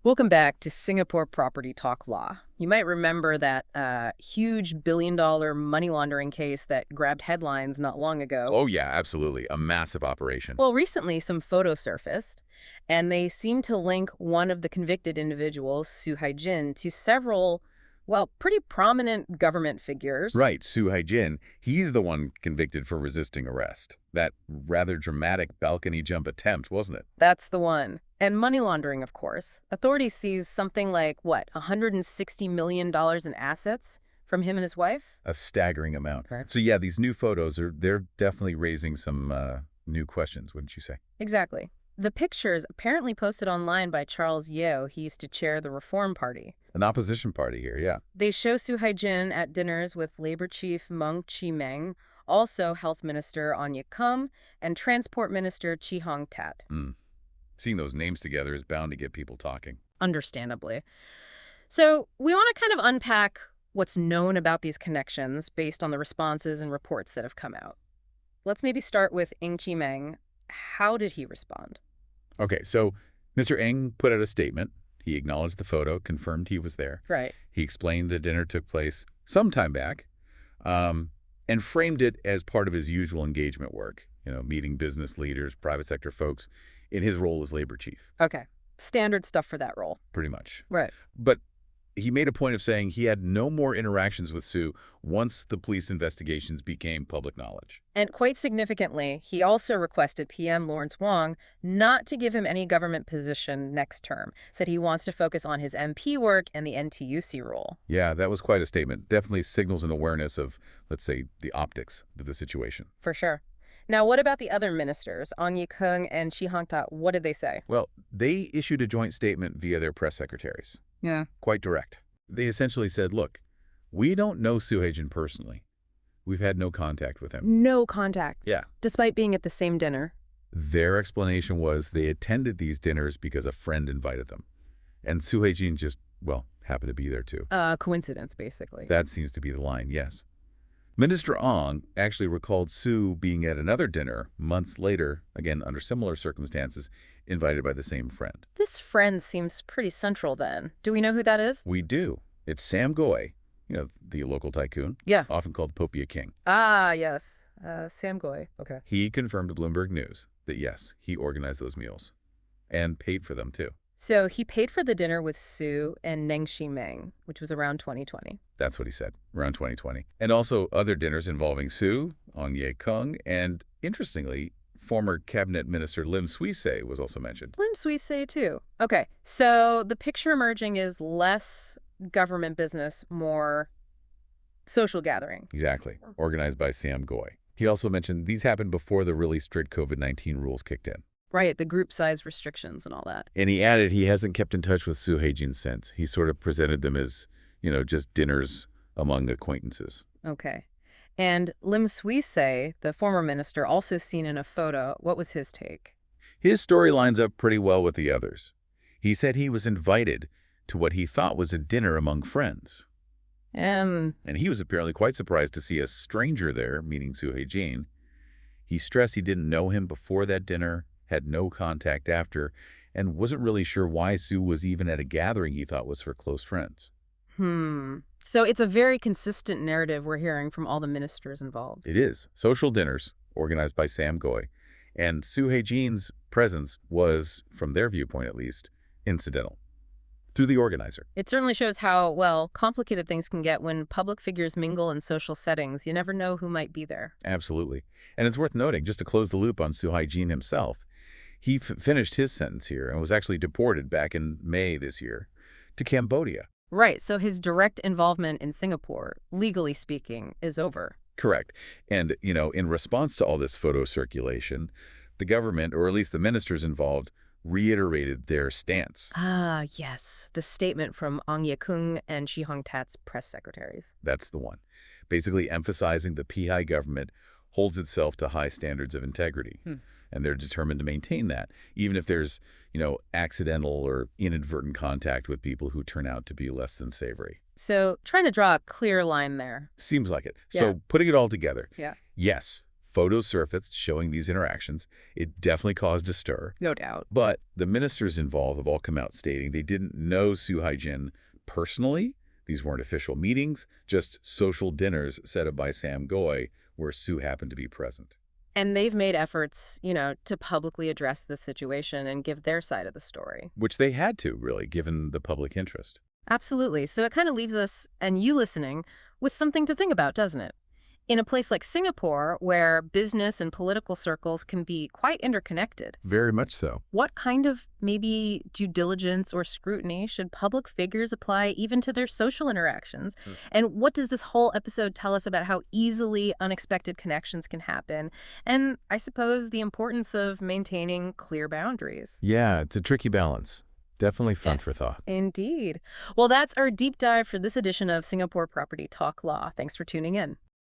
Welcome back to Singapore Property Talk Law. You might remember that huge billion-dollar money laundering case that grabbed headlines not long ago. Oh, yeah, absolutely. A massive operation. Well, recently some photos surfaced, and they seem to link one of the convicted individuals, Haijin, to several, well, pretty prominent government figures. Right, Haijin, he's the one convicted for resisting arrest. That rather dramatic balcony jump attempt, wasn't it? That's the one. And money laundering, of course. Authorities seized something like, what, $160 million in assets from him and his wife? A staggering amount. Right. So yeah, these new photos, they're definitely raising some new questions, wouldn't you say? Exactly. The pictures apparently posted online by Charles Yeo. He used to chair the Reform Party. An opposition party here, yeah. They show Haijin at dinners with Labor Chief Meng Chi-meng, also Health Minister Anya Kung, and Transport Minister Chi Hong-tat. Seeing those names together is bound to get people talking. Understandably. So we want to kind of unpack what's known about these connections based on the responses and reports that have come out. Let's maybe start with Ng Chi-meng. How did he respond? Okay, so Mr. Ng put out a statement. He acknowledged the photo, confirmed he was there. Right. He explained the dinner took place some time back, and framed it as part of his usual engagement work, meeting business leaders, private sector folks, in his role as labor chief. Okay. Standard stuff for that role. Pretty much. Right. But he made a point of saying he had no more interactions with Sue once the police investigations became public knowledge. And quite significantly, he also requested PM Lawrence Wong not to give him any government position next term. Said he wants to focus on his MP work and the NTUC role. Yeah, that was quite a statement. Definitely signals an awareness of, let's say, the optics of the situation. For sure. Now, what about the other ministers, Anya Kung and Chi Hong-tat? What did they say? Well, they issued a joint statement via their press secretaries. Yeah. Quite direct. They essentially said, look, we don't know Haijin personally. We've had no contact with him. No contact. Yeah. Despite being at the same dinner. Their explanation was they attended these dinners because a friend invited them. And Haijin just, well, happened to be there too. Coincidence, basically. That seems to be the line, yes. Minister Ong actually recalled Sue being at another dinner months later, again under similar circumstances, invited by the same friend. This friend seems pretty central then. Do we know who that is? We do. It's Sam Goy, the local tycoon. Yeah. Often called Popia King. Ah, yes. Sam Goy. Okay. He confirmed to Bloomberg News that, yes, he organized those meals and paid for them, too. So he paid for the dinner with Sue and Ng Chi-meng, which was around 2020. That's what he said, around 2020. And also other dinners involving Sue, Ong Ye Kung, and, interestingly, former cabinet minister Lim Swee-say was also mentioned. Lim Swee-say, too. Okay, so the picture emerging is less government business, more social gathering. Exactly, organized by Sam Goy. He also mentioned these happened before the really strict COVID-19 rules kicked in. Right, the group size restrictions and all that. And he added he hasn't kept in touch with Haijin since. He sort of presented them as, just dinners among acquaintances. Okay. And Lim Swee-say, the former minister, also seen in a photo. What was his take? His story lines up pretty well with the others. He said he was invited to what he thought was a dinner among friends. And he was apparently quite surprised to see a stranger there, meaning Haijin. He stressed he didn't know him before that dinner, had no contact after, and wasn't really sure why Sue was even at a gathering he thought was for close friends. So it's a very consistent narrative we're hearing from all the ministers involved. It is. Social dinners, organized by Sam Goy. And Haijin's presence was, from their viewpoint at least, incidental. Through the organizer. It certainly shows how, well, complicated things can get when public figures mingle in social settings. You never know who might be there. Absolutely. And it's worth noting, just to close the loop on Haijin himself, he finished his sentence here and was actually deported back in May this year to Cambodia. Right, so his direct involvement in Singapore, legally speaking, is over. Correct. And, in response to all this photo circulation, the government, or at least the ministers involved, reiterated their stance. Ah, yes. The statement from Ong Ye Kung and Chi Hong-tat's press secretaries. That's the one. Basically emphasizing the PI government holds itself to high standards of integrity. And they're determined to maintain that, even if there's, accidental or inadvertent contact with people who turn out to be less than savory. So trying to draw a clear line there. Seems like it. Yeah. So putting it all together. Yeah. Yes, Photos surfaced showing these interactions. It definitely caused a stir. No doubt. But the ministers involved have all come out stating they didn't know Su Haijin personally. These weren't official meetings, just social dinners set up by Sam Goy where Su happened to be present. And they've made efforts, to publicly address the situation and give their side of the story. Which they had to, really, given the public interest. Absolutely. So it kind of leaves us, and you listening, with something to think about, doesn't it? In a place like Singapore, where business and political circles can be quite interconnected, Very much so. what kind of maybe due diligence or scrutiny should public figures apply even to their social interactions? And what does this whole episode tell us about how easily unexpected connections can happen? And I suppose the importance of maintaining clear boundaries. Yeah, it's a tricky balance. Definitely fun for thought. Indeed. Well, that's our deep dive for this edition of Singapore Property Talk Law. Thanks for tuning in.